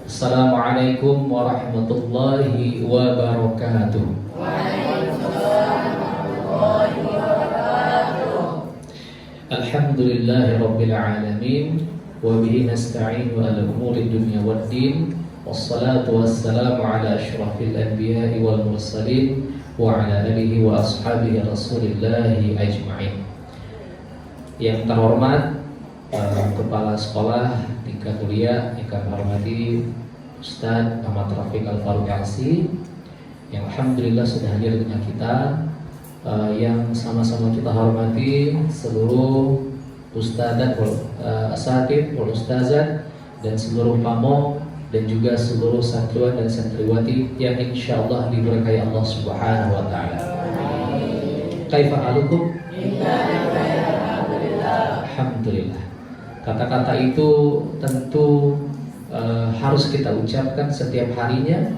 Assalamualaikum warahmatullahi wabarakatuh. Alhamdulillahi rabbil alamin, wa bihi nasta'inu ala umuri dunya waddin, wassalatu wassalamu ala asyrafil anbiya'i wal mursalin wa ala alihi wa ashabihi rasulillahi ajma'in. Yang terhormat Kepala Sekolah Tingkat Kuliah yang kami hormati Ustadz Ahmad Rafiq Al-Faruq LC, yang alhamdulillah sudah hadir dengan kita, yang sama-sama kita hormati seluruh ustadzat wal asatidz wal ustazat dan seluruh pamong dan juga seluruh santriwan dan santriwati yang insyaallah diberkahi Allah Subhanahu wa taala. Kaifa halukum? Alhamdulillah. Kata-kata itu tentu harus kita ucapkan setiap harinya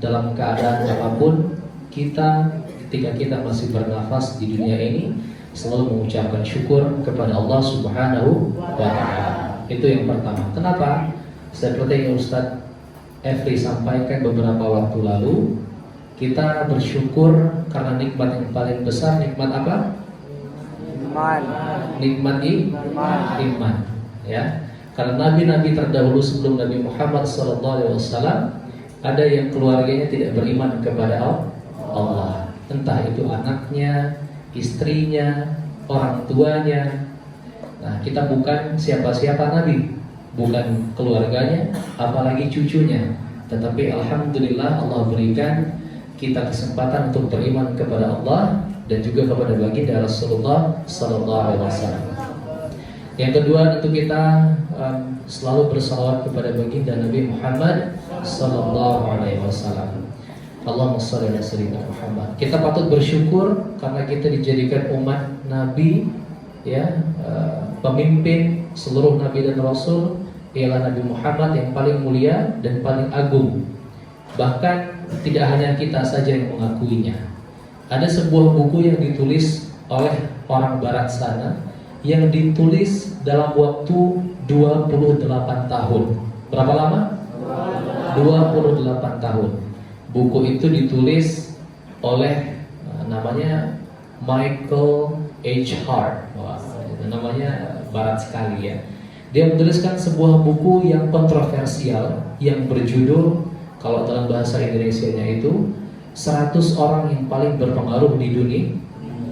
dalam keadaan apapun kita. Ketika kita masih bernafas di dunia ini, selalu mengucapkan syukur kepada Allah Subhanahu wa ta'ala. Itu yang pertama. Kenapa? Seperti yang Ustadz Efri sampaikan beberapa waktu lalu, kita bersyukur karena nikmat yang paling besar. Nikmat apa? Iman. Nikmat iman. Ya, karena nabi-nabi terdahulu sebelum Nabi Muhammad SAW, ada yang keluarganya tidak beriman kepada Allah, entah itu anaknya, istrinya, orang tuanya. Nah, kita bukan siapa-siapa nabi, bukan keluarganya, apalagi cucunya. Tetapi alhamdulillah Allah berikan kita kesempatan untuk beriman kepada Allah dan juga kepada baginda Rasulullah SAW. Yang kedua, tentu kita selalu bersalawat kepada baginda Nabi Muhammad SAW. Allahumma shalli ala sayyidina Muhammad. Kita patut bersyukur karena kita dijadikan umat Nabi, ya, pemimpin seluruh Nabi dan Rasul ialah Nabi Muhammad yang paling mulia dan paling agung. Bahkan tidak hanya kita saja yang mengakuinya. Ada sebuah buku yang ditulis oleh orang Barat sana, yang ditulis dalam waktu 28 tahun. Berapa lama? 28 tahun. Buku itu ditulis oleh namanya Michael H. Hart. Wah, namanya barat sekali ya. Dia menuliskan sebuah buku yang kontroversial yang berjudul, kalau dalam bahasa Indonesianya itu 100 orang yang paling berpengaruh di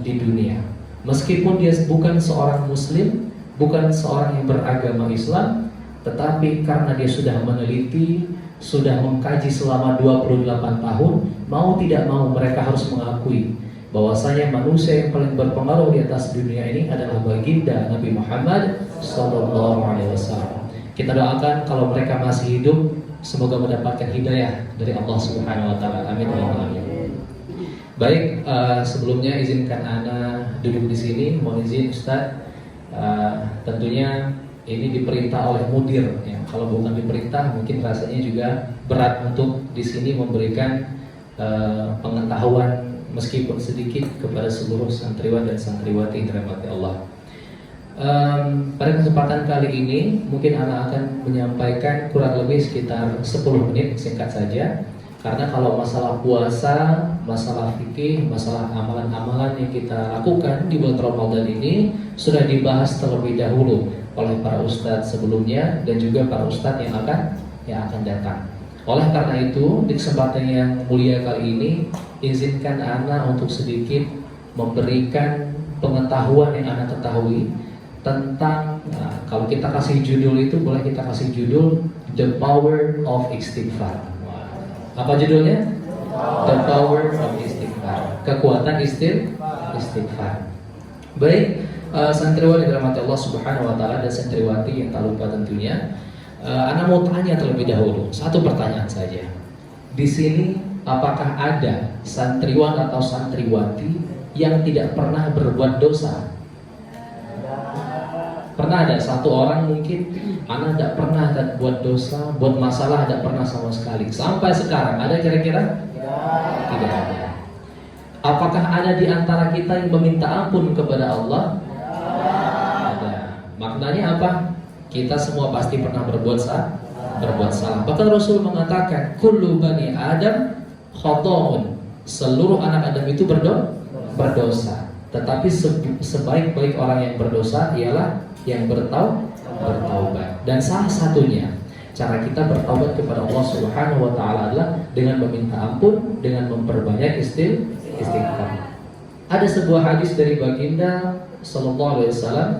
dunia. Meskipun dia bukan seorang muslim, bukan seorang yang beragama Islam, tetapi karena dia sudah meneliti, sudah mengkaji selama 28 tahun, mau tidak mau mereka harus mengakui bahwasanya manusia yang paling berpengaruh di atas dunia ini adalah baginda Nabi Muhammad SAW. Kita doakan kalau mereka masih hidup, semoga mendapatkan hidayah dari Allah Subhanahu wa taala. Amin. Baik, sebelumnya izinkan Ana duduk di sini. Mohon izin Ustaz, tentunya ini diperintah oleh mudir ya. Kalau bukan diperintah mungkin rasanya juga berat untuk di sini memberikan pengetahuan meskipun sedikit kepada seluruh santriwan dan santriwati yang dirahmati Allah. Pada kesempatan kali ini mungkin Ana akan menyampaikan kurang lebih sekitar 10 menit singkat saja. Karena kalau masalah puasa, masalah fikih, masalah amalan-amalan yang kita lakukan di bulan Ramadan ini sudah dibahas terlebih dahulu oleh para ustadz sebelumnya dan juga para ustadz yang akan datang. Oleh karena itu, di kesempatan yang mulia kali ini, izinkan Ana untuk sedikit memberikan pengetahuan yang Ana ketahui tentang, kalau kita kasih judul itu, boleh kita kasih judul The Power of Istighfar. Apa judulnya? The Power of Istighfar. Kekuatan istighfar. Baik, santriwan yang dirahmati Allah Subhanahu wa taala dan santriwati yang tak lupa tentunya. Ana mau tanya terlebih dahulu satu pertanyaan saja. Di sini apakah ada santriwan atau santriwati yang tidak pernah berbuat dosa? Pernah ada satu orang mungkin, Ana tidak pernah buat dosa, buat masalah tidak pernah sama sekali. Sampai sekarang ada kira-kira? Tidak ada. Apakah ada di antara kita yang meminta ampun kepada Allah? Ada. Maknanya apa? Kita semua pasti pernah berbuat berbuat salah. Bahkan Rasul mengatakan, kullu bani Adam khata'un. Seluruh anak Adam itu berdosa. Tetapi sebaik-baik orang yang berdosa ialah yang bertaubat. Dan salah satunya cara kita bertaubat kepada Allah Subhanahu wa taala adalah dengan meminta ampun, dengan memperbanyak istighfar. Ada sebuah hadis dari baginda sallallahu alaihi wasallam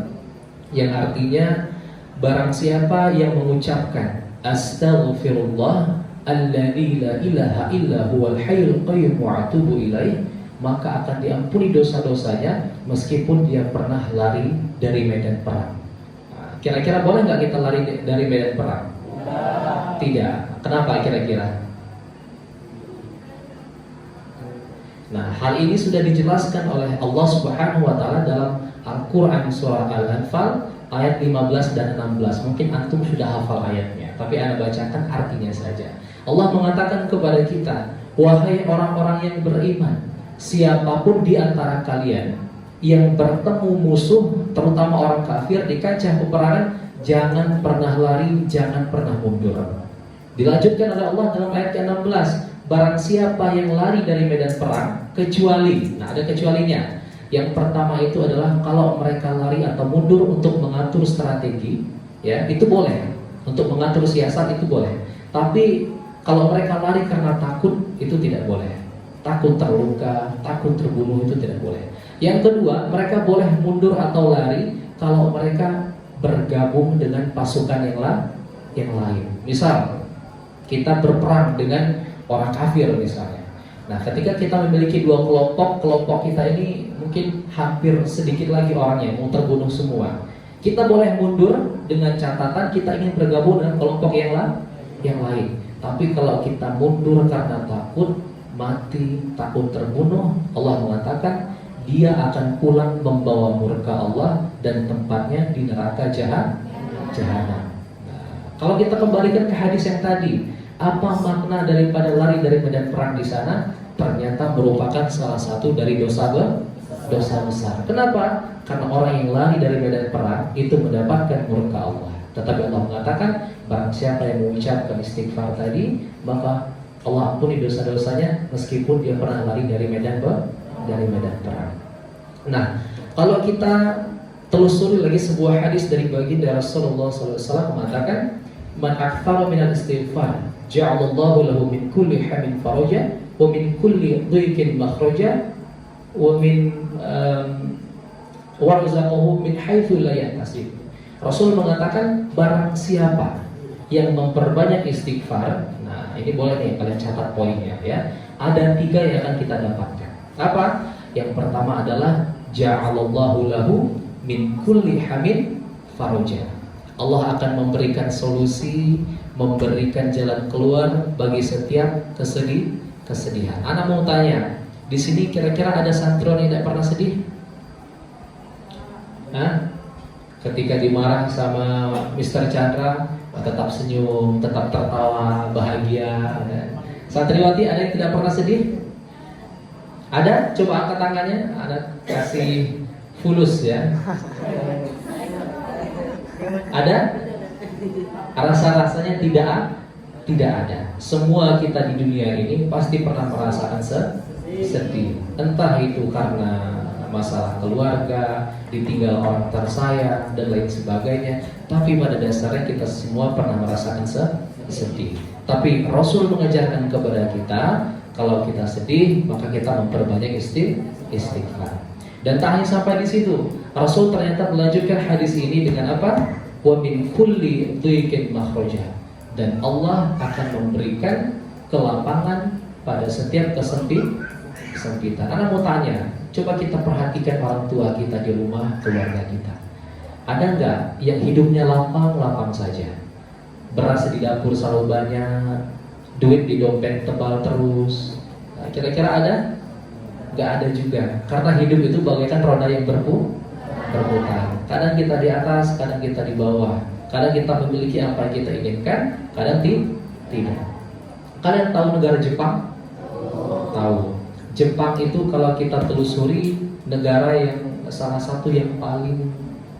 yang artinya, barang siapa yang mengucapkan astaghfirullah alladzi la ilaha illa huwal hayyul qayyum wa atubu ilaih, maka akan diampuni dosa-dosanya meskipun dia pernah lari dari medan perang. Kira-kira boleh nggak kita lari dari medan perang? Tidak. Kenapa kira-kira? Nah, hal ini sudah dijelaskan oleh Allah Subhanahu wa taala dalam Al-Qur'an surah Al-Anfal ayat 15 dan 16. Mungkin antum sudah hafal ayatnya, tapi ana bacakan artinya saja. Allah mengatakan kepada kita, wahai orang-orang yang beriman, siapapun di antara kalian yang bertemu musuh, terutama orang kafir di kancah peperangan, jangan pernah lari, jangan pernah mundur. Dilanjutkan oleh Allah dalam ayat ke-16, barang siapa yang lari dari medan perang, kecuali, nah ada kecualinya. Yang pertama itu adalah kalau mereka lari atau mundur untuk mengatur strategi, ya itu boleh. Untuk mengatur siasat itu boleh. Tapi kalau mereka lari karena takut, itu tidak boleh. Takut terluka, takut terbunuh, itu tidak boleh. Yang kedua, mereka boleh mundur atau lari kalau mereka bergabung dengan pasukan yang lain. Misal, kita berperang dengan orang kafir misalnya. Nah, ketika kita memiliki dua kelompok kita ini mungkin hampir sedikit lagi orangnya, mau terbunuh semua. Kita boleh mundur dengan catatan kita ingin bergabung dengan kelompok yang lain. Tapi kalau kita mundur karena takut mati, takut terbunuh, Allah mengatakan dia akan pulang membawa murka Allah dan tempatnya di neraka jahanam. Nah, kalau kita kembalikan ke hadis yang tadi, apa makna daripada lari dari medan perang di sana? Ternyata merupakan salah satu dari dosa besar. Kenapa? Karena orang yang lari dari medan perang itu mendapatkan murka Allah. Tetapi Allah mengatakan, barang siapa yang mengucapkan istighfar tadi, maka Allah ampuni dosa-dosanya meskipun dia pernah lari dari medan perang. Nah, kalau kita telusuri lagi sebuah hadis dari baginda Rasulullah SAW mengatakan, man aktsara minal istighfar ja'alallahu lahu min kulli hamin faraja wa min kulli dhiqin makhraja wa min warzaqahu min haitsu la yahtasib. Rasul mengatakan, barang siapa yang memperbanyak istighfar, nah ini boleh nih kalian catat poinnya ya. Ada 3 yang akan kita dapatkan. Apa? Yang pertama adalah ja'alallahu lahu min kulli hamin faraja. Allah akan memberikan solusi, memberikan jalan keluar bagi setiap kesedihan. Ana mau tanya, di sini kira-kira ada santriwan yang tidak pernah sedih? Hah? Ketika dimarah sama Mr. Chandra, tetap senyum, tetap tertawa, bahagia. Santriwati ada yang tidak pernah sedih? Ada? Coba angkat tangannya. Ada kasih fulus ya. Ada? Rasa-rasanya tidak ada. Semua kita di dunia ini pasti pernah merasakan sedih. Entah itu karena masalah keluarga, ditinggal orang tersayang dan lain sebagainya. Tapi pada dasarnya kita semua pernah merasakan sedih. Tapi Rasul mengajarkan kepada kita, kalau kita sedih maka kita memperbanyak istighfar. Dan tak hanya sampai di situ, Rasul ternyata melanjutkan hadis ini dengan apa? Wa min kulli dhiqin makhraja. Dan Allah akan memberikan kelapangan pada setiap kesempitan. Ana mau tanya, coba kita perhatikan orang tua kita di rumah, keluarga kita. Ada enggak yang hidupnya lapang saja? Beras di dapur selalu banyak, duit di dompet tebal terus. Nah, kira-kira ada? Enggak ada juga. Karena hidup itu bagaikan roda yang berputar. Kadang kita di atas, kadang kita di bawah. Kadang kita memiliki apa yang kita inginkan, kadang tidak. Kalian tahu negara Jepang? Tahu. Jepang itu kalau kita telusuri negara yang salah satu yang paling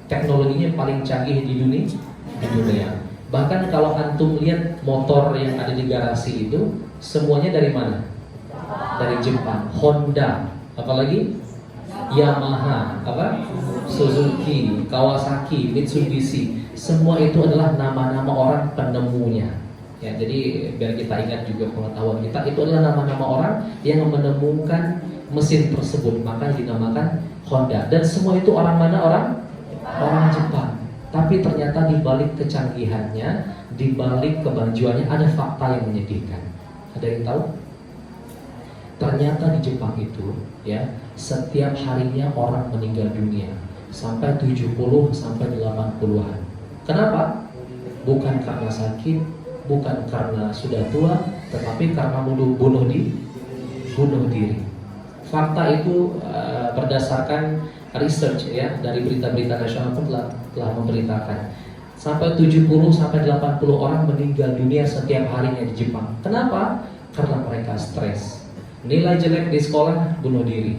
teknologinya paling canggih di dunia. Bahkan kalau antum lihat motor yang ada di garasi itu semuanya dari mana? Dari Jepang. Honda, apalagi Yamaha, Suzuki, Kawasaki, Mitsubishi, semua itu adalah nama-nama orang penemunya. Ya, jadi biar kita ingat juga pengetahuan kita, itu adalah nama-nama orang yang menemukan mesin tersebut, maka dinamakan Honda. Dan semua itu orang mana? Orang Jepang. Tapi ternyata di balik kecanggihannya, di balik kemajuannya ada fakta yang menyedihkan. Ada yang tahu? Ternyata di Jepang itu, ya, setiap harinya orang meninggal dunia sampai 70 sampai 80-an. Kenapa? Bukan karena sakit, bukan karena sudah tua, tetapi karena bunuh diri. Fakta itu berdasarkan research, ya, dari berita-berita nasional pun telah memberitakan sampai 70 sampai 80 orang meninggal dunia setiap harinya di Jepang. Kenapa? Karena mereka stres. Nilai jelek di sekolah, bunuh diri.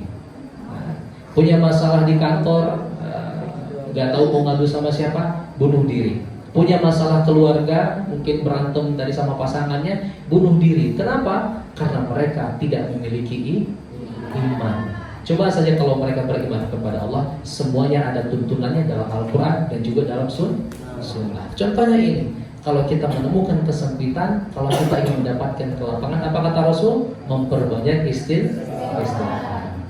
Punya masalah di kantor, nggak tahu mau ngadu sama siapa, bunuh diri. Punya masalah keluarga, mungkin berantem dari sama pasangannya, bunuh diri. Kenapa? Karena mereka tidak memiliki iman. Coba saja kalau mereka beriman kepada Allah, semuanya ada tuntunannya dalam Al-Quran dan juga dalam Sunnah. Contohnya ini, kalau kita menemukan kesempitan, kalau kita ingin mendapatkan kelapangan, apa kata Rasul? Memperbanyak istighfar.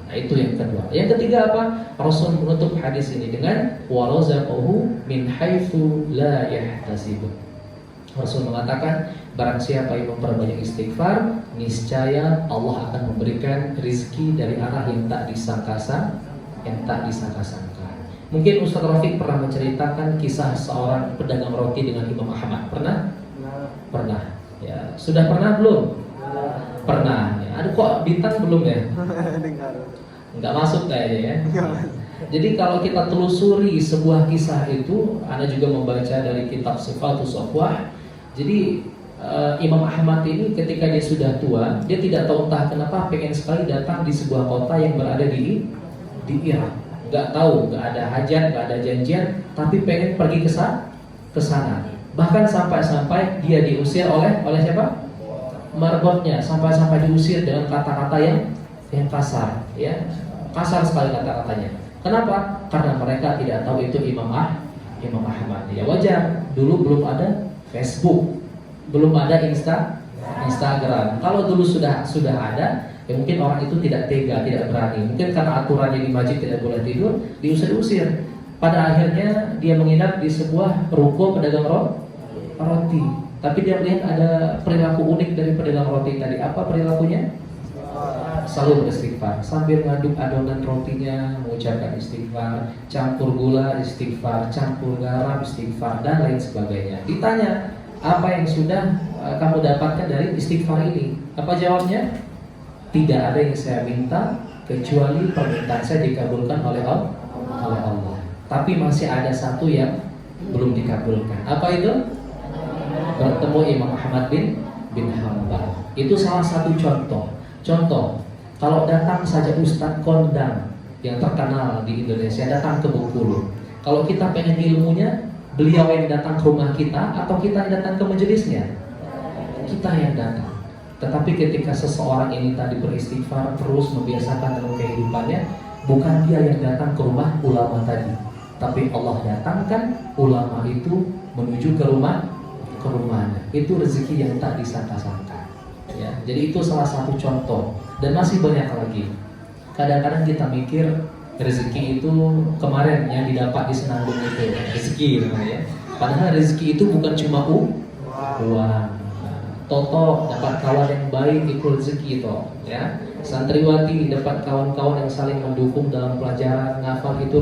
Nah, itu yang kedua. Yang ketiga apa? Rasul menutup hadis ini dengan warazaqahu min haitsu la yahtasib. Rasul mengatakan, barang siapa yang memperbanyak istighfar, niscaya Allah akan memberikan rizki dari arah yang tak disangka-sangka. Mungkin Ustaz Rafiq pernah menceritakan kisah seorang pedagang roti dengan Imam Ahmad. Pernah? Pernah. Ya, sudah pernah belum? Pernah. Ya. Aduh, kok bintang belum ya? Enggak masuk kayaknya ya. Jadi kalau kita telusuri sebuah kisah itu, Anda juga membaca dari kitab Sifatus Safwah. Jadi Imam Ahmad ini ketika dia sudah tua, dia tidak tahu entah kenapa pengen sekali datang di sebuah kota yang berada di Irak. Gak tahu, gak ada hajat, gak ada janjian, tapi pengen pergi ke sana. Bahkan sampai-sampai dia diusir oleh siapa? Marbotnya, sampai-sampai diusir dengan kata-kata yang kasar, ya. Kasar sekali kata-katanya. Kenapa? Karena mereka tidak tahu itu Imam Ahmad. Ya wajar, dulu belum ada Facebook, belum ada Instagram. Kalau dulu sudah ada, ya mungkin orang itu tidak tega, tidak berani. Mungkin karena aturannya di masjid tidak boleh tidur, diusir-usir. Pada akhirnya dia menginap di sebuah ruko pedagang roti. Tapi dia melihat ada perilaku unik dari pedagang roti tadi. Apa perilakunya? Selalu beristighfar. Sambil ngaduk adonan rotinya, mengucapkan istighfar, campur gula istighfar, campur garam istighfar, dan lain sebagainya. Ditanya, apa yang sudah kamu dapatkan dari istighfar ini? Apa jawabnya? Tidak ada yang saya minta kecuali permintaan saya dikabulkan oleh Allah. Tapi masih ada satu yang belum dikabulkan. Apa itu? Bertemu Imam Ahmad bin Hanbal. Itu salah satu contoh. Kalau datang saja Ustadz Kondang yang terkenal di Indonesia datang ke Bengkulu. Kalau kita pengen ilmunya, beliau yang datang ke rumah kita atau kita yang datang ke majelisnya? Kita yang datang. Tetapi ketika seseorang ini tadi beristighfar terus membiasakan dalam kehidupannya, bukan dia yang datang ke rumah ulama tadi, tapi Allah datangkan ulama itu menuju ke rumahnya. Itu rezeki yang tak disangka-sangka. Ya, jadi itu salah satu contoh dan masih banyak lagi. Kadang-kadang kita mikir rezeki itu kemarin yang didapat di Senandung itu rezeki namanya. Padahal rezeki itu bukan cuma uang. Toto dapat kawan yang baik itu rezeki itu, ya. Santriwati dapat kawan-kawan yang saling mendukung dalam pelajaran ngafal itu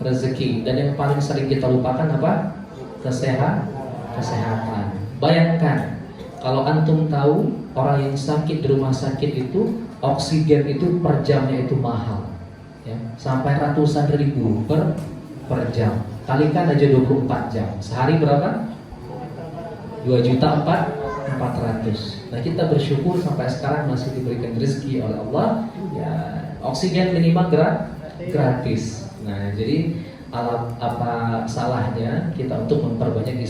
rezeki. Dan yang paling sering kita lupakan apa? Kesehatan. Bayangkan kalau antum tahu orang yang sakit di rumah sakit itu oksigen itu per jamnya itu mahal, ya. Sampai ratusan ribu per jam. Kalikan aja 24 jam. Sehari berapa? 2.400.000. Nah, kita bersyukur sampai sekarang masih diberikan rezeki oleh Allah, ya, oksigen minimal gratis. Nah, jadi apa salahnya kita untuk memperbanyak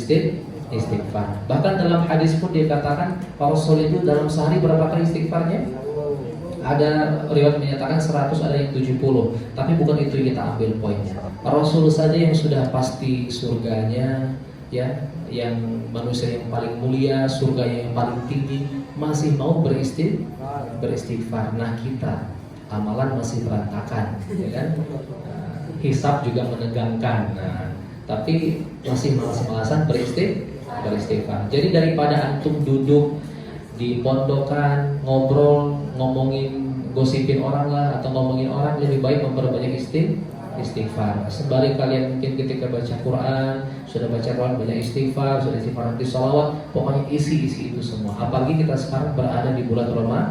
istighfar. Bahkan dalam hadis pun dikatakan Rasul itu dalam sehari berapa kali istighfarnya? Ada riwayat menyatakan 100, ada yang 70. Tapi bukan itu yang kita ambil poinnya. Rasul saja yang sudah pasti surganya, ya, yang manusia yang paling mulia, surganya yang paling tinggi, masih mau beristighfar. Nah, kita amalan masih berantakan, ya kan? Hisab juga menegangkan. Nah, tapi masih malas-malasan beristighfar. Jadi daripada antum duduk di pondokan ngobrol, ngomongin, gosipin orang lah atau ngomongin orang, lebih baik memperbanyak istighfar. Sembari kalian mungkin ketika baca Quran, sudah baca Quran banyak istighfar, sudah istighfar nanti sholawat, pokoknya isi itu semua. Apalagi kita sekarang berada di bulan Ramadan.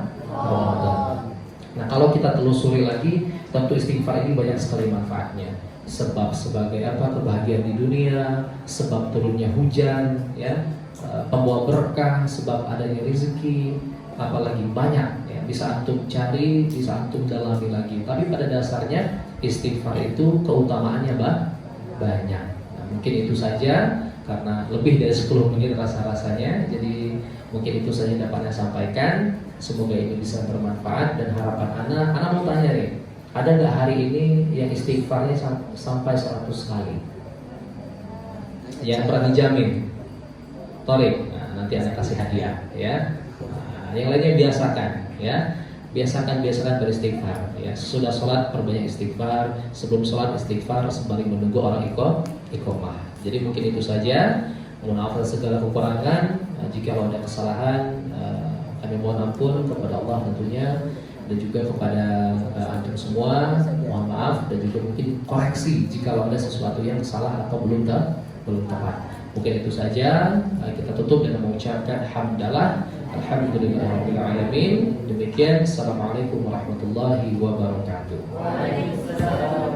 Nah, kalau kita telusuri lagi, tentu istighfar ini banyak sekali manfaatnya. Sebab sebagai apa? Kebahagiaan di dunia, sebab turunnya hujan, ya, pembawa berkah, sebab adanya rezeki, apalagi banyak ya, bisa antum cari, bisa antum dalami lagi. Tapi pada dasarnya istighfar itu keutamaannya banyak. Nah, mungkin itu saja karena lebih dari 10 menit rasa-rasanya. Jadi mungkin itu saja dapat saya sampaikan. Semoga ini bisa bermanfaat dan harapan Ana mau tanya nih, ada nggak hari ini yang istighfarnya sampai 100 kali? Yang pernah dijamin? Torik, nah, nanti Ana kasih hadiah ya. Nah, yang lainnya biasakan ya. Biasakan beristighfar ya. Sesudah sholat perbanyak istighfar, sebelum sholat istighfar sembari menunggu orang iqomah. Jadi mungkin itu saja. Mohon maaf atas segala kekurangan. Jika ada kesalahan, kami mohon ampun kepada Allah tentunya, dan juga kepada antum semua. Mohon maaf dan juga mungkin koreksi jika ada sesuatu yang salah atau belum tepat. Mungkin itu saja. Kita tutup dengan mengucapkan hamdalah. Alhamdulillahirabbil alamin. Demikian. Assalamualaikum warahmatullahi wabarakatuh. Waalaikumsalam.